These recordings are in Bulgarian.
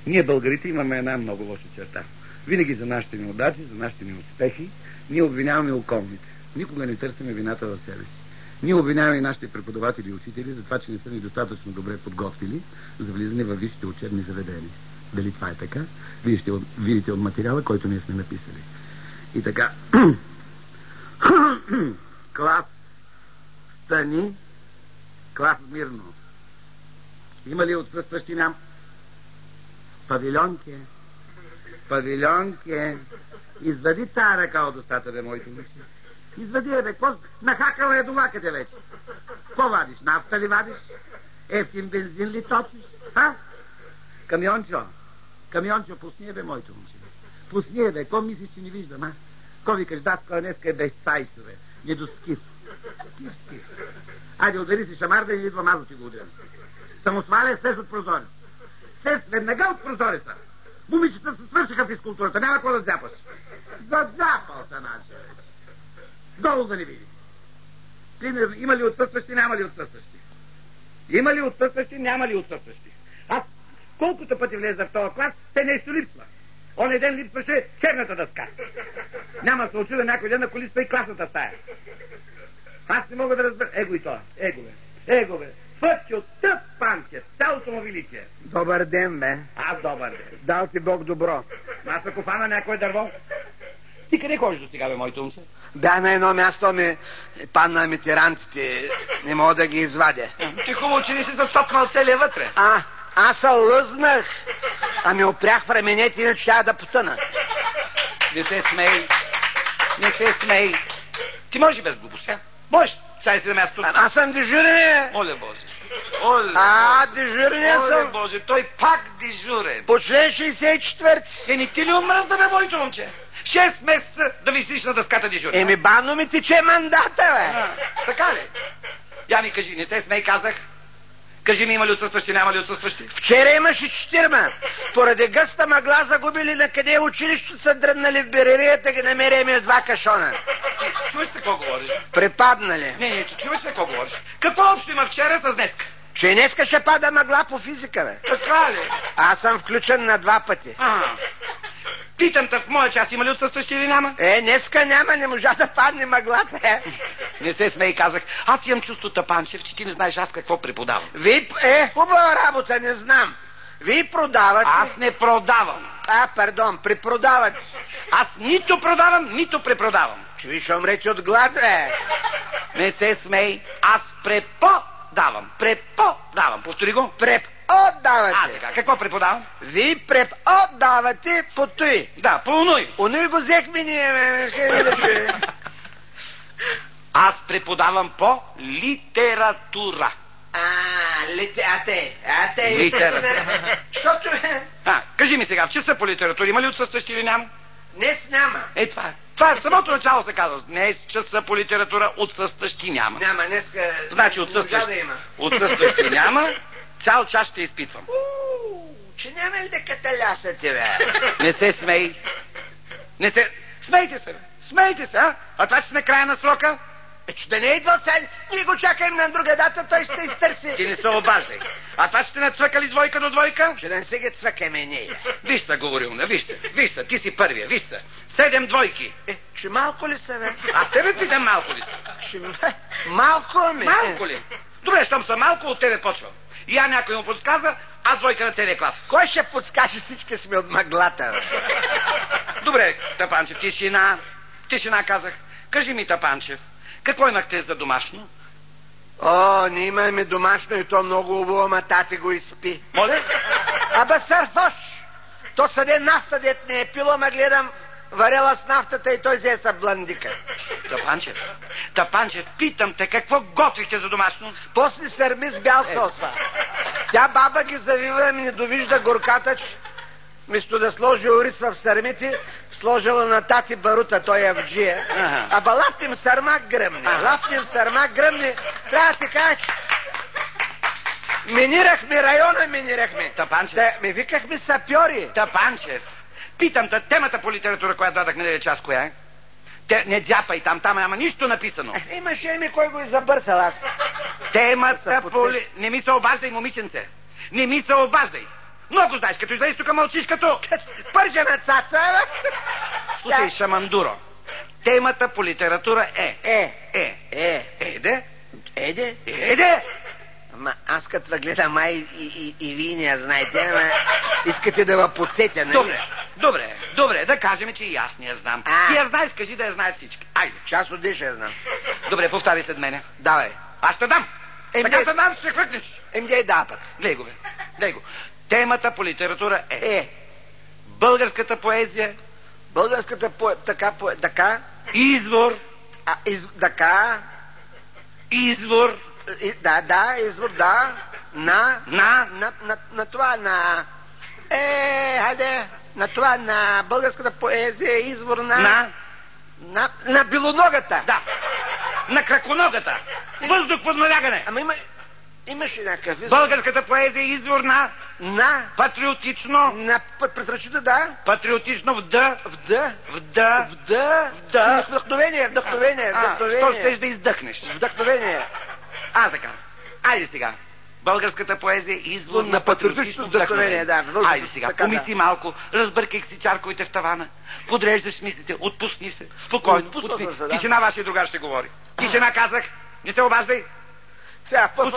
Ние българите имаме една много лоша черта. Винаги за нашите неудачи, за нашите неуспехи, ние обвиняваме околните. Никога не търсиме вината в себе си. Ние обвиняваме и нашите преподаватели и учители за това, че не са ни достатъчно добре подготвили за влизане във висшите учебни заведения. Дали това е така? Вие ще видите от материала, който ние сме написали. И така. Клас, стани. Клас, мирно. Има ли отсъстващи нам? Павилионке. Павилионке. Извади тая ръка от устата, бе, моите мъчи. Извади, бе, какво? Нахакала е до лакъте вече. Какво вадиш? Нафта ли вадиш? Ефтин бензин ли точиш? А? Камиончо, пусни, бе, моето момче. Пусни, бе, какво мислиш, че не виждам, а? Ко викаш, даска днеска е без цайчо, бе. Не до скиф. Скиф. Айде, удари си шамарда и идвам аз да ти го ударя. Самосваля, слез от прозореца. Слез веднага от прозореца. Момичета се свършиха физкултурата. Няма какво да зяпаш. Задзяпал се нашия вече. Долу да не види. Примерно, има ли отсъстващи, няма ли отсъстващи? Има ли отсъстващи, няма ли отсъстващи? Аз колкото пъти влеза в този клас, те нещо липсва. Онен ден липсваше черната дъска. Няма се очуда някой ден, ако липсва и класната стая. Аз не мога да разбера. Его и това. Его, бе. Фътчо тъп Панчев, цялото му величие. Добър ден, бе. Добър ден. Дал ти Бог добро. Аз ако фана някое дърво. Ти къде ходиш до сега, бе, моето момче? Бях на едно място, падна ми тирантите. Не мога да ги извадя. Ти хубаво, че не си застопнал целия вътре. Аз се лъзнах. Ами опрях в раменете, иначе тя да потъна. Не се смей. Ти можеш и без глупост, а? Можеш. Стай си на мястото. Аз съм дежурен. Моля Боже. Дежурен съм. Моля Боже, той пак дежурен. По член 64. Не ти ли омръзна, бе, моето момче? 6 месеца да висиш на дъската дежурен. Бавно ми тече мандата, бе. Така ли? Я ми кажи, не се смей, казах. Кажи ми, има ли отсъстващи, няма ли отсъстващи? Вчера имаше 4. Поради гъста мъгла загубили на къде училището са дръднали в берерията, ги намеряме 2 кашона. Ти чуваш се какво говориш? Припаднали. Не, чуваш се какво говориш? Какво общо има вчера с днеска? Че днеска ще пада мъгла по физика, бе. Така ли? Аз съм включен на 2 пъти. Питам те, в моя час има ли отсъстващи или няма? Днеска няма, не можа да падне мъглата. Не се смей, казах. Аз имам чувството, Панчев, че ти не знаеш аз какво преподавам. Хубава работа, не знам. Вие продавате. Аз не продавам. Пардон, препродавате. Аз нито продавам, нито препродавам. Че ще умрете от глад, бе. Не се смей, аз преподавам. Повтори го. Преподавате. Така, какво преподавам? Вие преподавате по той. Да, по онуй. Онуй го взехме ние, бе. Аз преподавам по литература. Литература. Защото... Кажи ми сега, в часа по литература има ли отсъстващи или няма? Днес няма. Това е. Това е в самото начало се казва. Днес часа по литература отсъстващи няма. Няма, днеска... Значи отсъстващи няма. Цял час ще изпитвам. Че няма ли да каталясате, бе? Не се смей. Смейте се, а? А това, че сме края на срока? Че да не идва сега, ние го чакаем на друга дата, той ще се изтърси. Ти не се обаждай. А това, че сте нацвъкали 2 до 2? Че да не се ги цвъкаме ние. Виж са, говорилна, виж са, ти си първия, виж са. 7 двойки. Че малко ли са, бе? Аз тебе питам, малко ли са? Малко ми. Малко ли? Добре, щом са малко, от тебе почвам. И някой му подсказа, аз 2 на целия клас. Кой ще подскаже, всички сме от мъглата, бе? Добре, Тапанчев, тишина казах. Кажи ми, Тапанчев, какво имахте за домашно? Ние имаме домашно и то много хубаво, ама тати го изпи. Моля? Сърфош! То съде нафта, дет не е пило, ма гледам варела с нафтата и той взе са бландика. Тапанчев, питам те, какво готвихте за домашно? После сърми с бял соса. Тя баба ги завива и не довижда горката, че вместо да сложи ориз в сърмите, сложила на тати барута, той авджия. Лапнем сърмак гръмне. Трябва да ти кажа, че минирахме. Тапанчев. Ме викахме сапьори. Тапанчев, питам те, темата по литература, която дадах на час, коя е? Не дзяпай там няма нищо написано. Имаше кой го е забърсал аз. Темата по... Не ми се обаждай, момиченце. Не ми се обаждай. Много знаеш, като излезеш тук мълчиш като... Пържена цаца, бе. Слушай, шамандуро, темата по литература е... Еде? Еде? Ама аз като гледам, и вие не я знаете, ама искате да ва подсетя, нали? Добре, да кажем, че и аз не я знам. Ти я знаеш, кажи да я знаят всички. Айде. Част от деша я знам. Добре, повтари след мене. Давай. Аз ще дам. Така ще дам, ще хвъкнеш. Да, пък. Глей го. Темата по литература е... Българската поезия... Така... Извор... Извор... Извор, да. На това, хайде... На това, на българската поезия, извор на белоногата. Да. На краконогата. Въздух под налягане. Ама имаше някакъв извор. Българската поезия, извор на патриотично... Да. Патриотично Вдъхновение. Що щеш да издъхнеш? Вдъхновение. Така. Айде сега. Българската поезия извор на патриотично вдъхновение. Да. Айде сега, помисли малко, разбъркай си чарковете в тавана, подреждаш мислите, отпусни се, спокойно, Тишина, вашия другар ще говори. Тишина, казах, не се обаждай. Сега, в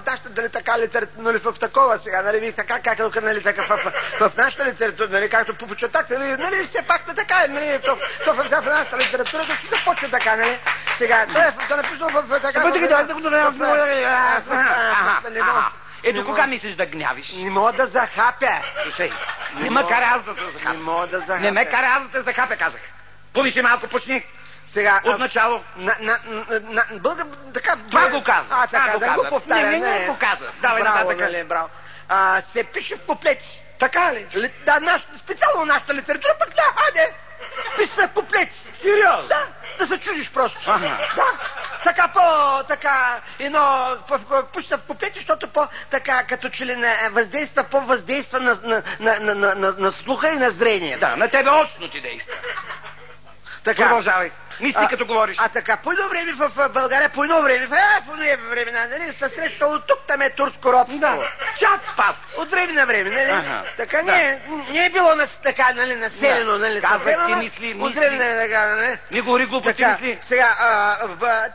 нашата, дали така литература, нали, в такова сега, нали, вие така, как, нали, така, в нашата литература, нали, както почетахте, нали, все пак така, нали, в нашата литература, да ще започне така, нали, сега, той написал в така... Ето кога мислиш да гнявиш? Не мога да захапя. Слушай, не ме карай аз да захапя. Не мога да захапя. Не ме карай аз да захапя, казах. Помисли малко, почни. Сега... От начало. Така... Това го каза. Така, да го повтаря. Не го каза. Давай нататък. Нали, браво. Се пише в куплети. Така ли? Да, специално нашата литература, пък да, хайде. Пише се в куплети. Сериозно? Да се чудиш просто. Да. Така пише се в куплети, защото така, като че ли въздейства на слуха и на зрение. Да, на тебе очно ти действа. Така. Продължавай. Мисли като говориш. Така, по едно време в България, в времена, нали, се срещало тук, там е турско робство. Да, чак пат. От време на време, нали? Така не е било така, нали, населено, нали? Казах ти мисли. От време на така, нали? Не говори глупости мисли. Сега,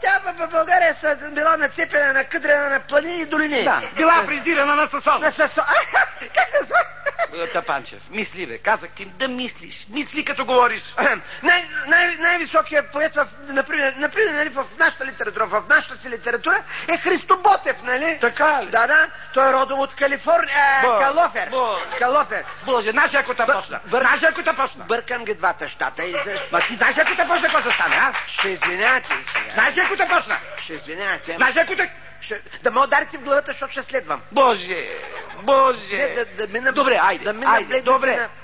тя в България била нацепена, накъдрена на планини и долини. Да, била фризирана на съсон. На съсон. Как се зва? Тапанчев, мисли, бе. Казах ти да мислиш. Мисли като говориш. Най-високият поет, например, нали, в нашата литература, в нашата си литература е Христо Ботев, нали? Така ли? Да. Той е родом от Калифорния. Калофер. Боже, знаеш ако те почна? Бъркам ги двата щата и за... Ма ти знаеш ако те почна, какво ще стане, а? Ще извинявате сега. Знаеш ако те почна? Ще извинявате. Знаеш ако те... Да ме ударите в главата, защото ще следвам. Боже. Добре, айде.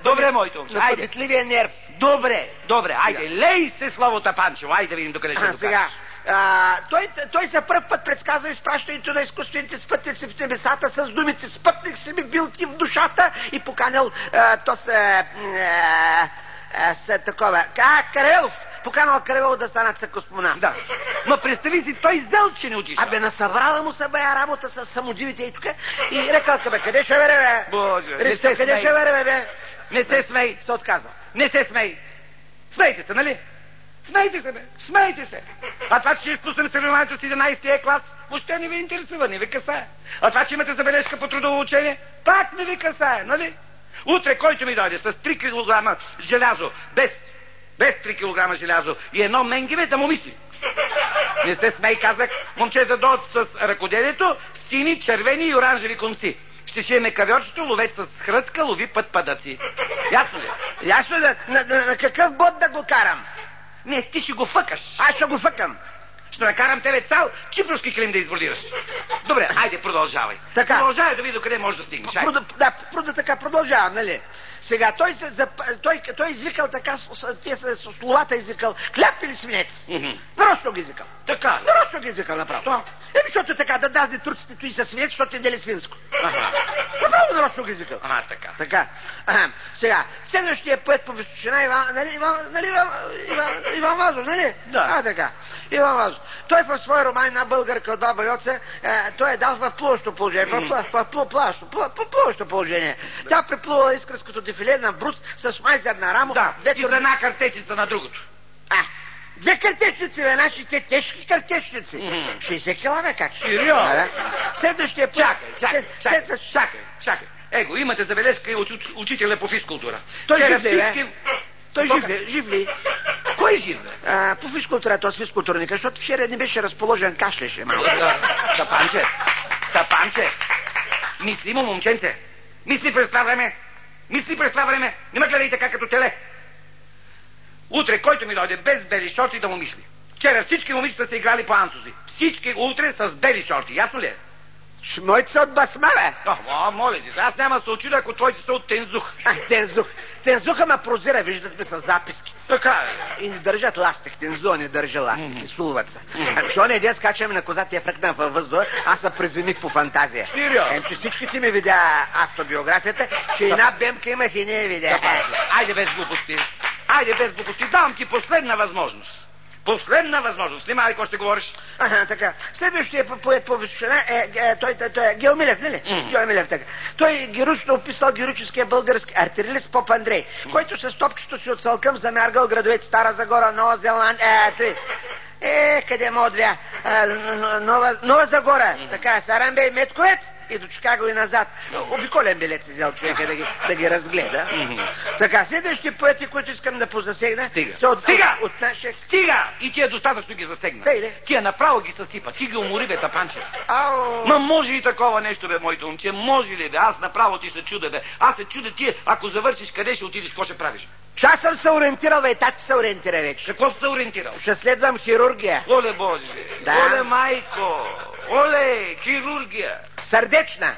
Добре, моето момче. На подвитливия нерв. Добре, айде. Лей се словото Панчево. Айде да видим докъде ще докажеш. Сега. Той за пръв път предсказва изпращането на изкуствените спътници в небесата с думите "Спътник си ми вилки в душата" и поканил Каравелов. Поканал Каравелов да станат са космонавт. Да. Но представи си, той взел, че не отиша. Насъбрала му се бая работа с самодивите и тук и рекал, къде ще вере, бе? Боже, къде ще вере, бе? Не се смей. Се отказа. Не се смей. Смейте се, нали? Смейте се, бе. Смейте се. А това, че ще изпуснем съревнованието с 11-ти клас, въобще не ви интересува, не ви касае. А това, че имате забележка по трудово учение, пак не ви касае, нали? Утре, който ми дойде с 3 кг желязо, без 3 кг желязо и едно менгиве, да му мисли. Не се смей, казах. Момчета дойдат с ръкоделието, сини, червени и оранжеви конци. Ще шиеме кавьорчето, ловец с хрътка, лови път падъци. Ясно ли? Ясно ли? На какъв бот да го карам? Не, ти ще го фъкаш. Аз ще го фъкам. Ще накарам тебе цял кипровски клим да избордираш. Добре, хайде, продължавай. Така. Продължавай да види докъде можеш да стигнеш. Така, продължавам, нали? Сега, той извикал така, тия с словата извикал, "Хляб или свинец?" Нарочно ги извикал. Така. Нарочно ги извикал направо. Що? Защото така, да дазни турците той със свинец, защото им дели свинско. Направо нарочно го извикал. Така. Така. Сега, следващия път по височина Иван Вазов, нали? Да. Така. Иван Вазов. Той в своя роман една българка от Баба Йоца, той е дал в плуващо положение. В плуващо положение. Тя приплувала изкръското дефиле на Брус с майзер на рамо. Да, и за една картечица на другото. Две картечници, значи те тежки картечници. 60 кила, бе, как? Сериозно? Следващия път... Чакай. Его, имате забележка и учителя по физкултура. Той жив ли, бе? Той жив ли? Кой жив, бе? По физкултура, този физкултурника, защото вчера не беше разположен, кашлеше малко. Тапанче. Мислимо, момченце. Мисли през това време. Не ме гледай така като теле. Утре, който ми дойде без бели шорти, да му мисли. Вчера всички момичета са играли по ансузи. Всички утре с бели шорти. Ясно ли е? Моите са от басма, бе. Моля ти се, аз няма да се очудя, ако твоите са от Тензух. Тензуха ме прозира, виждат ме с записките. Така е. И не държат ластик, Тензуха не държа ластик, сулват се. Че оня ден скачаме на козата и фръкна във въздуха, аз се приземих по фантазия. Сериозно? Че всичките ми видя автобиографията, че една бемка имах и не я видя. Айде без глупости. Давам ти последна възможност. Снимай, ако ще говориш. Така. Следващия поет по височина той е Гео Милев, нали? Гео Милев, така. Той героично описал героическия български артилерист Поп Андрей, който с топчето си от Салкъм замяргал градовете Стара Загора, Нова Зеландия, къде му отвя? Нова Загора, така, Сарамбей, Метковец и до Чикаго и назад. Обиколен билет си взел човека да ги разгледа. Така, следващите поети, които искам да позасегна... Стига! И тия достатъчно ги засегна. Тия направо ги съсипа. Ти ги умори, бе, тапанче. Ма може ли такова нещо, бе, моето момче? Може ли, бе? Аз направо ти се чудя, бе. Аз се чудя ти, ако завършиш, къде ще отидеш, какво ще правиш? Аз съм се ориентирал, бе, тати се ориентира вече. Какво си се ориентирал? Ще следвам хирургия. Оле, Боже! Да. Оле, майко! Оле, хирургия! Сърдечна.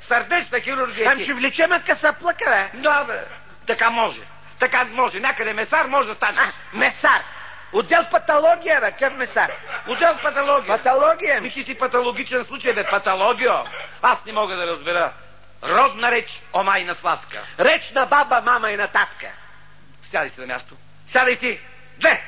Сърдечна хирургия. Там ще влечем късаплъка, бе. Да, бе. Така може. Някъде месар може да стане. Месар. Отдел патология, бе. Къв месар? Отдел патология. Патология. Мисли си патологичен случай, бе. Патология. Аз не мога да разбера. Родна реч, о майна сладка. Реч на баба, мама и на татка. Сядай си на място. Сядай си. 2.